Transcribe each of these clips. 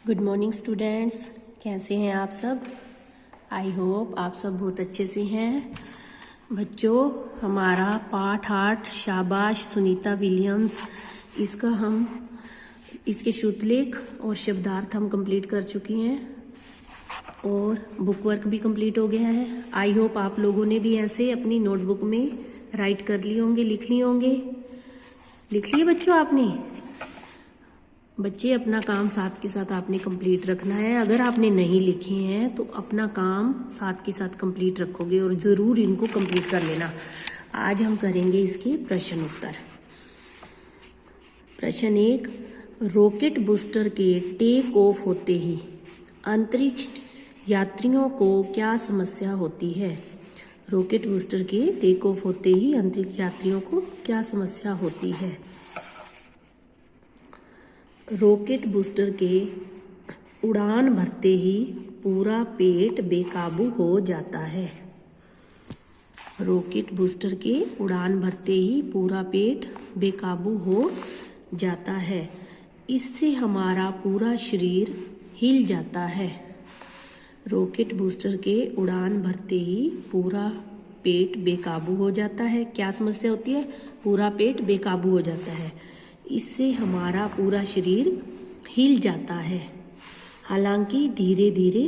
Good morning students, कैसे हैं आप सब। आई होप आप सब बहुत अच्छे से हैं। बच्चों, हमारा पाठ 8 शाबाश सुनीता विलियम्स, इसके श्रुतलेख और शब्दार्थ हम कंप्लीट कर चुके हैं और बुक वर्क भी कंप्लीट हो गया है। आई होप आप लोगों ने भी ऐसे अपनी नोटबुक में राइट कर लिए होंगे, लिख लिए होंगे। लिख लिए बच्चों आपने? बच्चे, अपना काम साथ के साथ आपने कंप्लीट रखना है। अगर आपने नहीं लिखे हैं तो अपना काम साथ के साथ कंप्लीट रखोगे और ज़रूर इनको कंप्लीट कर लेना। आज हम करेंगे इसके प्रश्न उत्तर। प्रश्न 1, रॉकेट बूस्टर के टेक ऑफ होते ही अंतरिक्ष यात्रियों को क्या समस्या होती है? रॉकेट बूस्टर के टेक ऑफ होते ही अंतरिक्ष यात्रियों को क्या समस्या होती है? रॉकेट बूस्टर के उड़ान भरते ही पूरा पेट बेकाबू हो जाता है। रॉकेट बूस्टर के उड़ान भरते ही पूरा पेट बेकाबू हो जाता है। इससे हमारा पूरा शरीर हिल जाता है। रॉकेट बूस्टर के उड़ान भरते ही पूरा पेट बेकाबू हो जाता है। क्या समस्या होती है? पूरा पेट बेकाबू हो जाता है। इससे हमारा पूरा शरीर हिल जाता है। हालांकि धीरे धीरे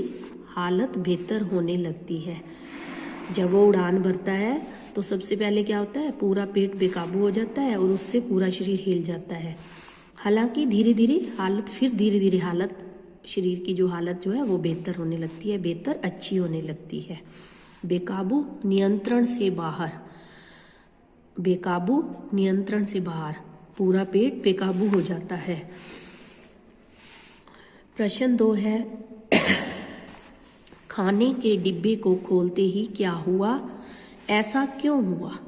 हालत बेहतर होने लगती है। जब वो उड़ान भरता है तो सबसे पहले क्या होता है? पूरा पेट बेकाबू हो जाता है और उससे पूरा शरीर हिल जाता है। हालांकि धीरे धीरे हालत शरीर की जो हालत जो है वो बेहतर होने लगती है, बेहतर अच्छी होने लगती है। बेकाबू नियंत्रण से बाहर, बेकाबू नियंत्रण से बाहर, पूरा पेट बेकाबू हो जाता है। प्रश्न 2 है, खाने के डिब्बे को खोलते ही क्या हुआ? ऐसा क्यों हुआ?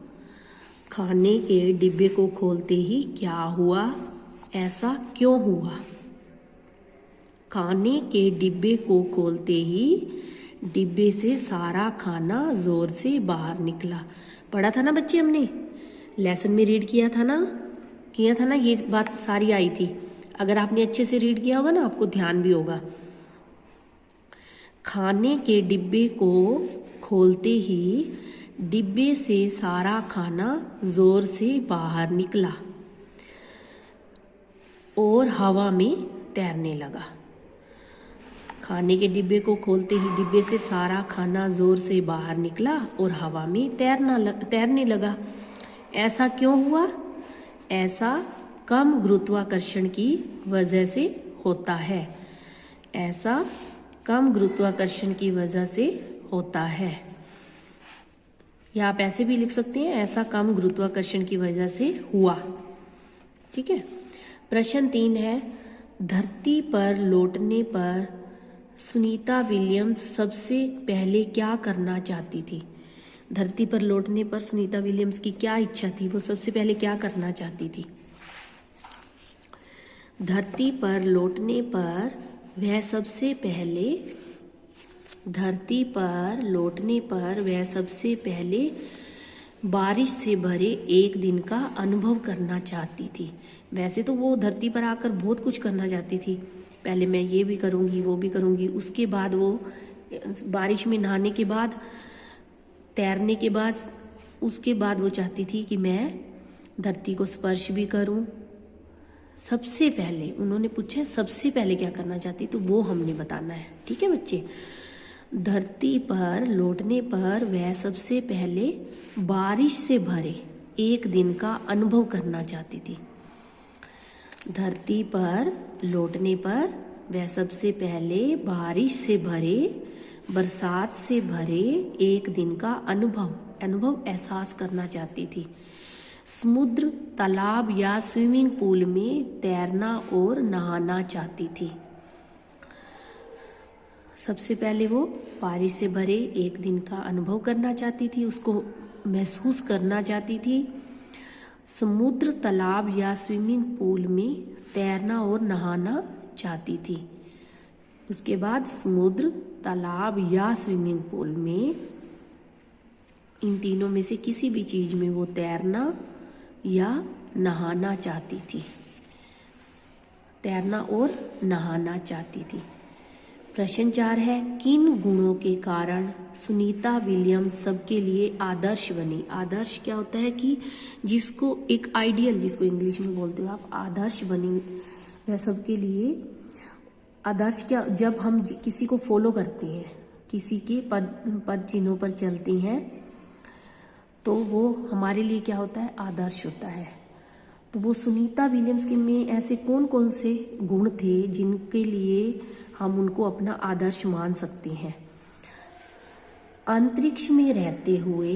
खाने के डिब्बे को खोलते ही क्या हुआ? ऐसा क्यों हुआ? खाने के डिब्बे को खोलते ही डिब्बे से सारा खाना जोर से बाहर निकला। पढ़ा था ना बच्चे, हमने लेसन में रीड किया था ना, ये बात सारी आई थी। अगर आपने अच्छे से रीड किया होगा ना, आपको ध्यान भी होगा। खाने के डिब्बे को खोलते ही डिब्बे से सारा खाना जोर से बाहर निकला और हवा में तैरने लगा। खाने के डिब्बे को खोलते ही डिब्बे से सारा खाना जोर से बाहर निकला और हवा में तैरने लगा। ऐसा क्यों हुआ? ऐसा कम गुरुत्वाकर्षण की वजह से होता है। ऐसा कम गुरुत्वाकर्षण की वजह से होता है। या आप ऐसे भी लिख सकते हैं, ऐसा कम गुरुत्वाकर्षण की वजह से हुआ। ठीक है। प्रश्न 3 है, धरती पर लौटने पर सुनीता विलियम्स सबसे पहले क्या करना चाहती थी? धरती पर लौटने पर सुनीता विलियम्स की क्या इच्छा थी? वो सबसे पहले क्या करना चाहती थी? धरती पर लौटने पर वह सबसे पहले बारिश से भरे एक दिन का अनुभव करना चाहती थी। वैसे तो वो धरती पर आकर बहुत कुछ करना चाहती थी। पहले मैं ये भी करूँगी, वो भी करूँगी। उसके बाद वो बारिश में नहाने के बाद, तैरने के बाद, उसके बाद वो चाहती थी कि मैं धरती को स्पर्श भी करूं। सबसे पहले उन्होंने पूछा सबसे पहले क्या करना चाहती, तो वो हमने बताना है। ठीक है बच्चे। धरती पर लौटने पर वह सबसे पहले बारिश से भरे एक दिन का अनुभव करना चाहती थी। धरती पर लौटने पर वह सबसे पहले बारिश से भरे, बरसात से भरे एक दिन का अनुभव एहसास करना चाहती थी। समुद्र, तालाब या स्विमिंग पूल में तैरना और नहाना चाहती थी। सबसे पहले वो बारिश से भरे एक दिन का अनुभव करना चाहती थी, उसको महसूस करना चाहती थी। समुद्र, तालाब या स्विमिंग पूल में तैरना और नहाना चाहती थी। उसके बाद समुद्र, तालाब या स्विमिंग पूल में, इन तीनों में से किसी भी चीज में वो तैरना या नहाना चाहती थी। तैरना और नहाना चाहती थी। प्रश्न 4 है, किन गुणों के कारण सुनीता विलियम्स सबके लिए आदर्श बनी। आदर्श क्या होता है कि जिसको एक आइडियल, जिसको इंग्लिश में बोलते हो आप, आदर्श बनी, वह सबके लिए आदर्श। क्या, जब हम किसी को फॉलो करते हैं, किसी के पद चिन्हों पर चलते हैं, तो वो हमारे लिए क्या होता है, आदर्श होता है। तो वो सुनीता विलियम्स के में ऐसे कौन कौन से गुण थे जिनके लिए हम उनको अपना आदर्श मान सकते हैं। अंतरिक्ष में रहते हुए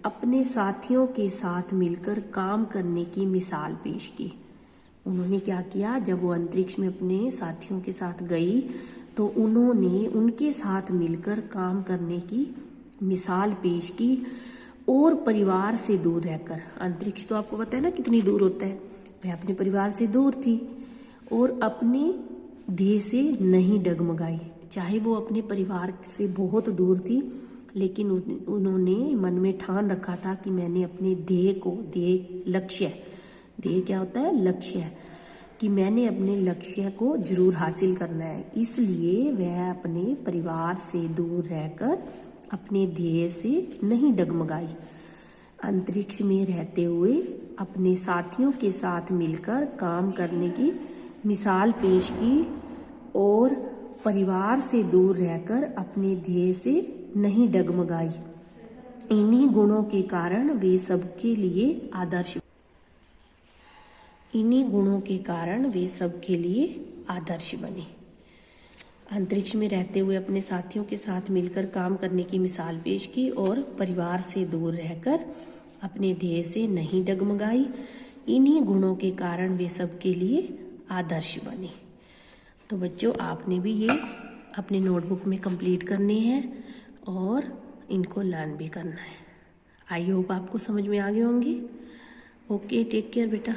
अपने साथियों के साथ मिलकर काम करने की मिसाल पेश की। उन्होंने क्या किया, जब वो अंतरिक्ष में अपने साथियों के साथ गई तो उन्होंने उनके साथ मिलकर काम करने की मिसाल पेश की और परिवार से दूर रहकर, अंतरिक्ष तो आपको पता है ना कितनी दूर होता है, वह अपने परिवार से दूर थी और अपने ध्येय से नहीं डगमगाई। चाहे वो अपने परिवार से बहुत दूर थी, लेकिन उन्होंने मन में ठान रखा था कि मैंने अपने ध्येय क्या होता है, लक्ष्य, कि मैंने अपने लक्ष्य को जरूर हासिल करना है। इसलिए वह अपने परिवार से दूर रहकर अपने ध्येय से नहीं डगमगाई। अंतरिक्ष में रहते हुए अपने साथियों के साथ मिलकर काम करने की मिसाल पेश की और परिवार से दूर रहकर अपने ध्येय से नहीं डगमगाई। इन्हीं गुणों के कारण वे सबके लिए आदर्श बने। अंतरिक्ष में रहते हुए अपने साथियों के साथ मिलकर काम करने की मिसाल पेश की और परिवार से दूर रहकर अपने ध्येय से नहीं डगमगाई। इन्हीं गुणों के कारण वे सबके लिए आदर्श बने। तो बच्चों, आपने भी ये अपनी नोटबुक में कंप्लीट करने हैं और इनको लर्न भी करना है। आई होप आपको समझ में आ गए होंगे। ओके, टेक केयर बेटा।